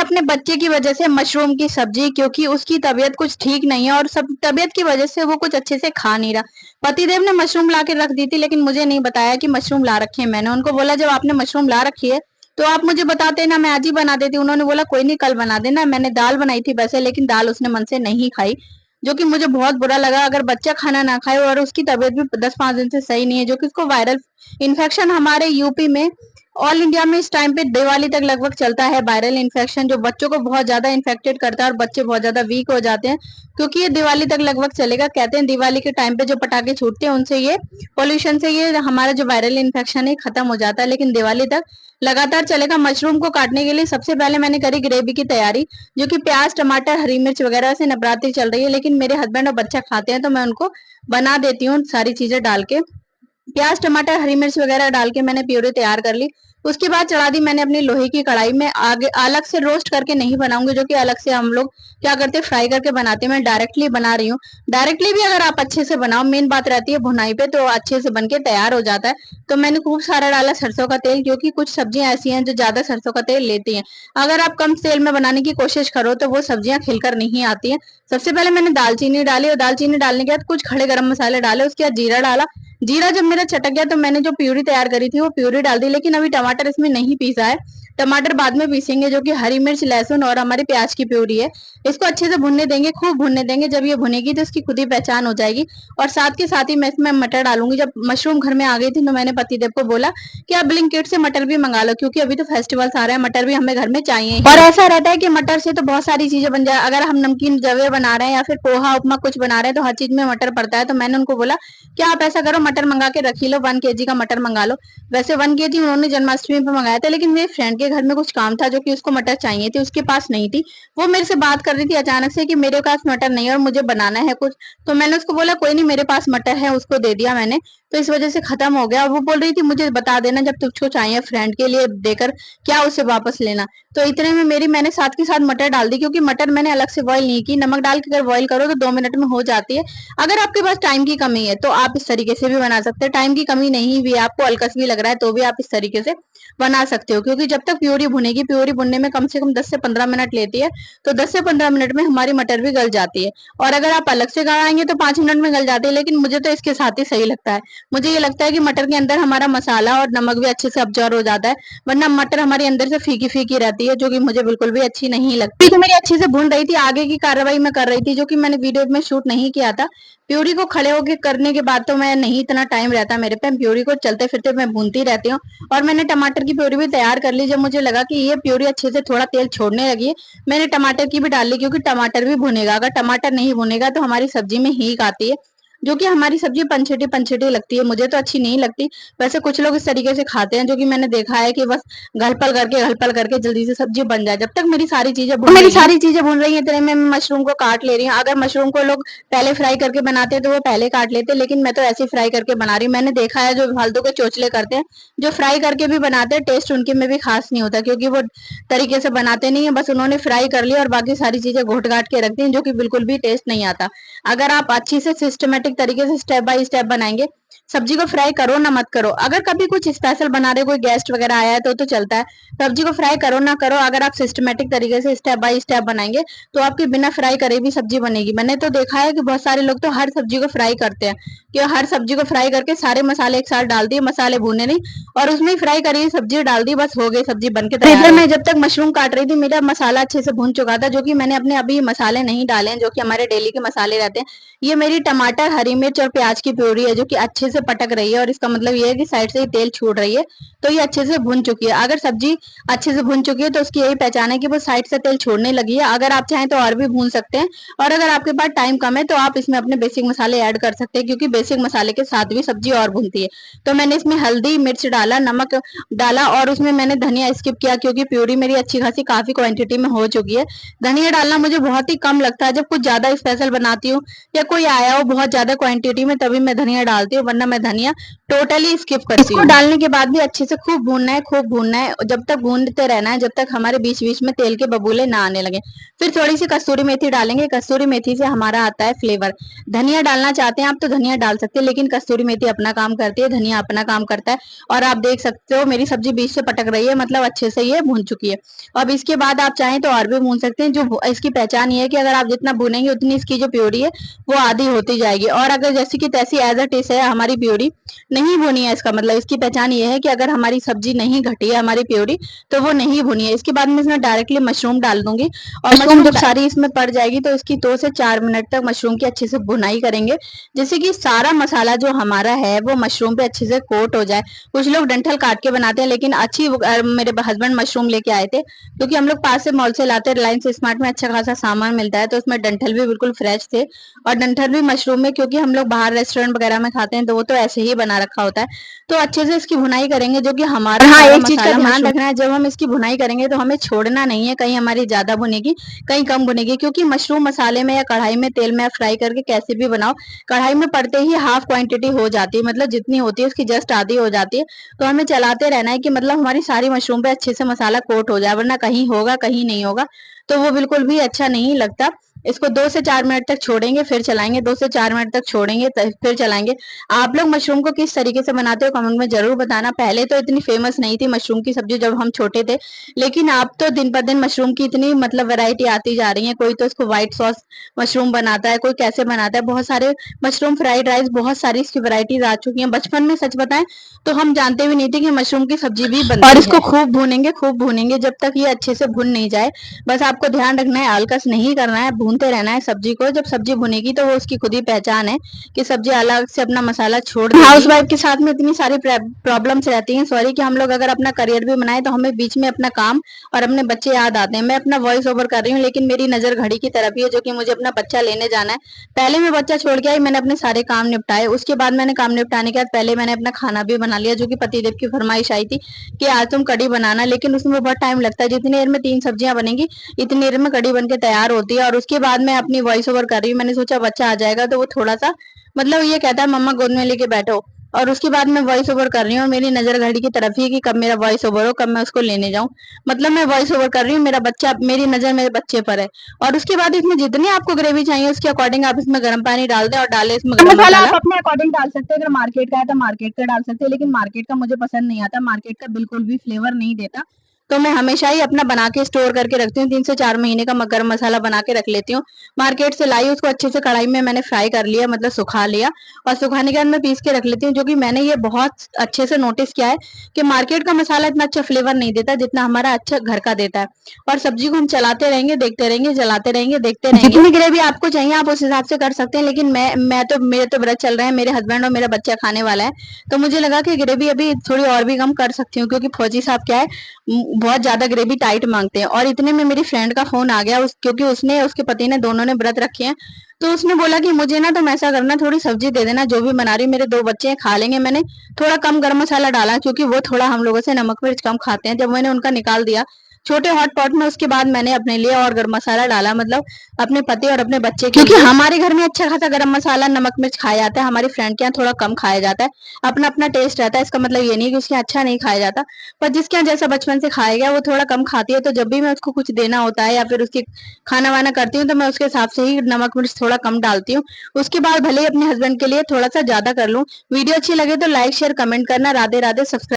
अपने बच्चे की वजह से मशरूम की सब्जी, क्योंकि उसकी तबीयत कुछ ठीक नहीं है और सब तबीयत की वजह से वो कुछ अच्छे से खा नहीं रहा। पतिदेव ने मशरूम ला के रख दी थी, लेकिन मुझे नहीं बताया कि मशरूम ला रखे हैं। मैंने उनको बोला जब आपने मशरूम ला रखी है तो आप मुझे बताते ना, मैं आज ही बना देती। उन्होंने बोला कोई नहीं, कल बना देना। मैंने दाल बनाई थी वैसे, लेकिन दाल उसने मन से नहीं खाई, जो कि मुझे बहुत बुरा लगा। अगर बच्चा खाना ना खाए और उसकी तबीयत भी 10-5 दिन से सही नहीं है, जो कि उसको वायरल इन्फेक्शन हमारे यूपी में ऑल इंडिया में इस टाइम पे दिवाली तक लगभग चलता है वायरल इन्फेक्शन, जो बच्चों को बहुत ज्यादा इन्फेक्टेड करता है और बच्चे बहुत ज्यादा वीक हो जाते हैं, क्योंकि ये दिवाली तक लगभग चलेगा। कहते हैं दिवाली के टाइम पे जो पटाखे छूटते हैं उनसे, ये पोल्यूशन से ये हमारा जो वायरल इन्फेक्शन है खत्म हो जाता है, लेकिन दिवाली तक लगातार चलेगा। मशरूम को काटने के लिए सबसे पहले मैंने करी ग्रेवी की तैयारी, जो कि प्याज, टमाटर, हरी मिर्च वगैरह से नवरात्रि चल रही है, लेकिन मेरे हस्बैंड और बच्चा खाते हैं तो मैं उनको बना देती हूँ सारी चीजें डाल के। प्याज, टमाटर, हरी मिर्च वगैरह डाल के मैंने प्यूरी तैयार कर ली। उसके बाद चढ़ा दी मैंने अपनी लोहे की कढ़ाई में। आगे अलग से रोस्ट करके नहीं बनाऊंगी, जो कि अलग से हम लोग क्या करते हैं फ्राई करके बनाते हैं, मैं डायरेक्टली बना रही हूँ। डायरेक्टली भी अगर आप अच्छे से बनाओ, मेन बात रहती है भुनाई पे, तो अच्छे से बन के तैयार हो जाता है। तो मैंने खूब सारा डाला सरसों का तेल, क्योंकि कुछ सब्जियां ऐसी हैं जो ज्यादा सरसों का तेल लेती हैं। अगर आप कम तेल में बनाने की कोशिश करो तो वो सब्जियां खिलकर नहीं आती हैं। सबसे पहले मैंने दालचीनी डाली, और दालचीनी डालने के बाद कुछ खड़े गरम मसाले डाले, उसके बाद जीरा डाला। जीरा जब मेरा चटक गया तो मैंने जो प्यूरी तैयार करी थी वो प्यूरी डाल दी, लेकिन अभी टमाटर इसमें नहीं पीसा है, टमाटर बाद में पीसेंगे, जो कि हरी मिर्च, लहसुन और हमारी प्याज की प्यूरी है। इसको अच्छे से भुनने देंगे, खूब भुनने देंगे। जब ये भुनेगी तो इसकी खुद ही पहचान हो जाएगी। और साथ के साथ ही मैं इसमें मटर डालूंगी। जब मशरूम घर में आ गई थी तो मैंने पतिदेव को बोला कि आप ब्लिंकिट से मटर भी मंगा लो, क्योंकि अभी तो फेस्टिवल्स आ रहे हैं, मटर भी हमें घर में चाहिए ही। और ऐसा रहता है कि मटर से तो बहुत सारी चीजें बन जाए। अगर हम नमकीन जवे बना रहे हैं या फिर पोहा उपमा कुछ बना रहे हैं तो हर चीज में मटर पड़ता है। तो मैंने उनको बोला कि आप ऐसा करो, मटर मंगा के रख ही लो, 1 kg का मटर मंगा लो। वैसे 1 kg उन्होंने जन्माष्टमी पे मंगाया था, लेकिन मेरे फ्रेंड के घर में कुछ काम था जो कि उसको मटर चाहिए थी, उसके पास नहीं थी। वो मेरे से बात कर रही थी अचानक से कि मेरे पास मटर नहीं है और मुझे बनाना है कुछ। तो मैंने उसको बोला कोई नहीं, मेरे पास मटर है, उसको दे दिया मैंने। तो इस वजह से खत्म हो गया। और वो बोल रही थी मुझे बता देना जब तुझको चाहिए, फ्रेंड के लिए देकर क्या उसे वापस लेना। तो इतने में मैंने साथ के साथ मटर डाल दी, क्योंकि मटर मैंने अलग से बॉईल नहीं की। नमक डाल के अगर बॉईल करो तो 2 मिनट में हो जाती है। अगर आपके पास टाइम की कमी है तो आप इस तरीके से भी बना सकते हैं। टाइम की कमी नहीं भी, आपको अलकस भी लग रहा है, तो भी आप इस तरीके से बना सकते हो, क्योंकि जब तक प्यूरी भुनेगी, प्यूरी भुनने में कम से कम 10 से 15 मिनट लेती है, तो 10 से 15 मिनट में हमारी मटर भी गल जाती है। और अगर आप अलग से गलाएंगे तो 5 मिनट में गल जाती है, लेकिन मुझे तो इसके साथ ही सही लगता है। मुझे ये लगता है कि मटर के अंदर हमारा मसाला और नमक भी अच्छे से अब्जॉर्ब हो जाता है, वरना मटर हमारी अंदर से फीकी फीकी रहती है, जो कि मुझे बिल्कुल भी अच्छी नहीं लगती। तो मेरी अच्छे से भून रही थी, आगे की कार्रवाई मैं कर रही थी, जो कि मैंने वीडियो में शूट नहीं किया था। प्यूरी को खड़े होके करने के बाद तो मैं नहीं, इतना टाइम रहता मेरे पे, प्यूरी को चलते फिरते मैं भूनती रहती हूँ। और मैंने टमाटर की प्यूरी भी तैयार कर ली। जब मुझे लगा कि ये प्यूरी अच्छे से थोड़ा तेल छोड़ने लगी है, मैंने टमाटर की भी डाल ली, क्योंकि टमाटर भी भुनेगा। अगर टमाटर नहीं भुनेगा तो हमारी सब्जी में हींग आती है, जो कि हमारी सब्जी पंचेटी पंचेटी लगती है, मुझे तो अच्छी नहीं लगती। वैसे कुछ लोग इस तरीके से खाते हैं, जो कि मैंने देखा है कि बस घलपल करके जल्दी से सब्जी बन जाए। जब तक मेरी सारी चीजें भून रही हैं इतने में मैं मशरूम को काट ले रही हूँ। अगर मशरूम को लोग पहले फ्राई करके बनाते हैं तो वो पहले काट लेते हैं, लेकिन मैं तो ऐसे फ्राई करके बना रही हूँ। मैंने देखा है जो फालतू के चोचले करते हैं, जो फ्राई करके भी बनाते हैं, टेस्ट उनके में भी खास नहीं होता, क्योंकि वो तरीके से बनाते नहीं है। बस उन्होंने फ्राई कर लिया और बाकी सारी चीजें घोट घाट के रखती हैं, जो कि बिल्कुल भी टेस्ट नहीं आता। अगर आप अच्छी से सिस्टमेटिक तरीके से स्टेप बाय स्टेप बनाएंगे, सब्जी को फ्राई करो ना मत करो। अगर कभी कुछ स्पेशल बना रहे, कोई गेस्ट वगैरह आया है तो चलता है। सब्जी को फ्राई करो ना करो, अगर आप सिस्टमेटिक तरीके से स्टेप बाय स्टेप बनाएंगे तो आपकी बिना फ्राई करे भी सब्जी बनेगी। मैंने तो देखा है कि बहुत सारे लोग तो हर सब्जी को फ्राई करते हैं, कि हर सब्जी को फ्राई करके सारे मसाले एक साथ डाल दिए, मसाले भूने नहीं, और उसमें ही फ्राई करी सब्जी डाल दी, बस हो गई सब्जी बनके तैयार। इधर मैं जब तक मशरूम काट रही थी मेरा मसाला अच्छे से भून चुका था, जो कि मैंने अपने अभी मसाले नहीं डाले हैं, जो कि हमारे डेली के मसाले रहते हैं। ये मेरी टमाटर, हरी मिर्च और प्याज की प्यूरी है, जो कि अच्छे से पटक रही है, और इसका मतलब ये है कि साइड से ही तेल छूट रही है, तो ये अच्छे से भुन चुकी है। अगर सब्जी अच्छे से भुन चुकी है तो उसकी यही पहचान है कि वो साइड से तेल छोड़ने लगी है। अगर आप चाहें तो और भी भून सकते हैं, और अगर आपके पास टाइम कम है तो आप इसमें अपने बेसिक मसाले ऐड कर सकते हैं, क्योंकि बेसिक मसाले के साथ भी सब्जी और भुनती है। तो मैंने इसमें हल्दी, मिर्च डाला, नमक डाला, और उसमें मैंने धनिया स्किप किया, क्योंकि प्यूरी मेरी अच्छी खासी काफी क्वांटिटी में हो चुकी है। धनिया डालना मुझे बहुत ही कम लगता है, जब कुछ ज्यादा स्पेशल बनाती हूँ या कोई आया हो बहुत ज्यादा क्वांटिटी में, तभी मैं धनिया डालती हूँ। वरना मैं धनिया टोटली स्किप करती हूँ। इसको डालने के बाद भी अच्छे से खूब भूनना है, खूब भूनना है, जब तक भूनते रहना है जब तक हमारे बीच बीच में तेल के बबूले ना आने लगे। फिर थोड़ी सी कस्तूरी मेथी डालेंगे, कस्तूरी मेथी से हमारा आता है फ्लेवर। धनिया डालना चाहते हैं आप तो धनिया डाल सकते हैं, लेकिन कस्तूरी मेथी अपना काम करती है, धनिया अपना काम करता है। और आप देख सकते हो मेरी सब्जी बीच से पटक रही है, मतलब अच्छे से ये भून चुकी है। अब इसके बाद आप चाहें तो और भी भून सकते हैं। जो इसकी पहचान ये है कि अगर आप जितना भूनेंगे उतनी इसकी जो प्योरी है वो आधी होती जाएगी। और अगर जैसे कि तैसी एज अ टिस है हमारी प्योरी नहीं भुनी है, इसका मतलब इसकी पहचान ये है कि अगर हमारी सब्जी नहीं घटी है हमारी प्योरी तो वो नहीं भुनी है। इसके बाद मैं इसमें डायरेक्टली मशरूम डाल दूंगी, और मशरूम जब सारी इसमें पड़ जाएगी तो इसकी 2 से 4 मिनट तक मशरूम की अच्छे से भुनाई करेंगे, जैसे कि सारा मसाला जो हमारा है वो मशरूम पे अच्छे से कोट हो जाए। कुछ लोग डंठल काट के बनाते हैं, लेकिन मेरे हस्बैंड मशरूम लेके आए थे क्योंकि हम लोग पास से मॉल से लाते हैं, रिलायंस स्मार्ट में अच्छा खासा सामान मिलता है, तो उसमें डंठल भी बिल्कुल फ्रेश थे और डंठल भी मशरूम में, क्योंकि हम लोग बाहर रेस्टोरेंट वगैरह में खाते हैं तो वो तो ऐसे ही बना रखा होता है। तो अच्छे से इसकी भुनाई करेंगे, जो कि हमारा हाँ एक चीज का ध्यान रखना है, जब हम इसकी भुनाई करेंगे तो हमें छोड़ना नहीं है, कहीं हमारी ज्यादा भुनेगी कहीं कम भुनेगी, क्योंकि मशरूम मसाले में या कढ़ाई में तेल में फ्राई करके कैसे भी बनाओ, कढ़ाई में पड़ते ही हाफ क्वांटिटी हो जाती है, मतलब जितनी होती है उसकी जस्ट आधी हो जाती है। तो हमें चलाते रहना है कि मतलब हमारी सारी मशरूम पे अच्छे से मसाला कोट हो जाए, वरना कहीं होगा कहीं नहीं होगा तो वो बिल्कुल भी अच्छा नहीं लगता। इसको 2 से 4 मिनट तक छोड़ेंगे फिर चलाएंगे, 2 से 4 मिनट तक छोड़ेंगे फिर चलाएंगे। आप लोग मशरूम को किस तरीके से बनाते हो कमेंट में जरूर बताना। पहले तो इतनी फेमस नहीं थी मशरूम की सब्जी जब हम छोटे थे, लेकिन अब तो दिन पर दिन मशरूम की इतनी मतलब वैरायटी आती जा रही है। कोई तो इसको व्हाइट सॉस मशरूम बनाता है, कोई कैसे बनाता है, बहुत सारे मशरूम फ्राइड राइस, बहुत सारी इसकी वैरायटीज आ चुकी हैं। बचपन में सच बताएं तो हम जानते भी नहीं थे कि मशरूम की सब्जी भी बनती है। और इसको खूब भूनेंगे जब तक ये अच्छे से भुन नहीं जाए। बस आपको ध्यान रखना है, आलकस नहीं करना है, भूनते रहना है सब्जी को। जब सब्जी भुनेगी तो वो उसकी खुद ही पहचान है कि सब्जी अलग से अपना मसाला छोड़ देगी। हाउस वाइफ के साथ में इतनी सारी प्रॉब्लम्स रहती हैं, सॉरी, कि हम लोग अगर अपना करियर भी बनाए तो हमें बीच में अपना काम और अपने बच्चे याद आते हैं। मैं अपना वॉइस ओवर कर रही हूँ, लेकिन मेरी नजर घड़ी की तरफ ही है, जो कि मुझे अपना बच्चा लेने जाना है। पहले मैं बच्चा छोड़ के आई, मैंने अपने सारे काम निपटाए, उसके बाद मैंने काम निपटाने के बाद पहले मैंने अपना खाना भी बना लिया, जो कि पतिदेव की फरमाइश आई थी कि आज तुम कड़ी बनाना, लेकिन उसमें बहुत टाइम लगता है। जितनी देर में 3 सब्जियां बनेंगी इतनी देर में कड़ी बन के तैयार होती है। और उसके बाद मैं अपनी वॉइस ओवर कर रही हूँ, मैंने सोचा बच्चा आ जाएगा तो वो थोड़ा सा मतलब ये कहता है मम्मा गोद में लेके बैठो। और उसके बाद मैं वॉइस ओवर कर रही हूँ और मेरी नजर घड़ी की तरफ ही है कि कब मेरा वॉइस ओवर हो, कब मैं उसको लेने जाऊं। मतलब मैं वॉइस ओवर कर रही हूँ, मेरा बच्चा, मेरी नजर मेरे बच्चे पर है। और उसके बाद इसमें जितनी आपको ग्रेवी चाहिए उसके अकॉर्डिंग आप इसमें गर्म पानी डाल दें और डालें इसमें गरम मसाला। आप अपने अकॉर्डिंग डाल सकते हैं, अगर मार्केट का है तो मार्केट का डाल सकते हैं, लेकिन मार्केट का मुझे पसंद नहीं आता, मार्केट का बिल्कुल भी फ्लेवर नहीं देता। तो मैं हमेशा ही अपना बना के स्टोर करके रखती हूँ, 3 से 4 महीने का गरम मसाला बना के रख लेती हूँ। मार्केट से लाई उसको अच्छे से कढ़ाई में मैंने फ्राई कर लिया, मतलब सुखा लिया, और सुखाने के बाद मैं पीस के रख लेती हूँ। जो कि मैंने ये बहुत अच्छे से नोटिस किया है कि मार्केट का मसाला इतना अच्छा फ्लेवर नहीं देता जितना हमारा अच्छा घर का देता है। और सब्जी को हम चलाते रहेंगे, देखते रहेंगे, चलाते रहेंगे, देखते रहेंगे। जितनी ग्रेवी आपको चाहिए आप उस हिसाब से कर सकते हैं, लेकिन मैं तो मेरे तो व्रत चल रहे हैं, मेरे हस्बैंड और मेरा बच्चा खाने वाला है, तो मुझे लगा कि ग्रेवी अभी थोड़ी और भी कम कर सकती हूँ, क्योंकि फौजी साहब क्या है बहुत ज्यादा ग्रेवी टाइट मांगते हैं। और इतने में मेरी फ्रेंड का फोन आ गया, क्योंकि उसने उसके पति ने दोनों ने व्रत रखे हैं, तो उसने बोला कि मुझे ना तुम ऐसा करना, थोड़ी सब्जी दे देना जो भी बना रही, मेरे 2 बच्चे हैं खा लेंगे। मैंने थोड़ा कम गरम मसाला डाला क्योंकि वो थोड़ा हम लोगों से नमक मिर्च कम खाते हैं। जब मैंने उनका निकाल दिया छोटे हॉट पॉट में, उसके बाद मैंने अपने लिए और गरम मसाला डाला, मतलब अपने पति और अपने बच्चे के क्योंकि लिए। हमारे घर में अच्छा खासा गरम मसाला नमक मिर्च खाया जाता है, हमारी फ्रेंड के यहाँ थोड़ा कम खाया जाता है। अपना अपना टेस्ट रहता है, इसका मतलब ये नहीं कि उसके यहाँ अच्छा नहीं खाया जाता, पर जिसके यहाँ जैसा बचपन से खाया गया वो थोड़ा कम खाती है। तो जब भी मैं उसको कुछ देना होता है या फिर उसकी खाना वाना करती हूँ तो मैं उसके हिसाब से ही नमक मिर्च थोड़ा कम डालती हूँ। उसके बाद भले ही अपने हस्बैंड के लिए थोड़ा सा ज्यादा कर लूँ। वीडियो अच्छी लगे तो लाइक शेयर कमेंट करना। राधे राधे। सब्सक्राइब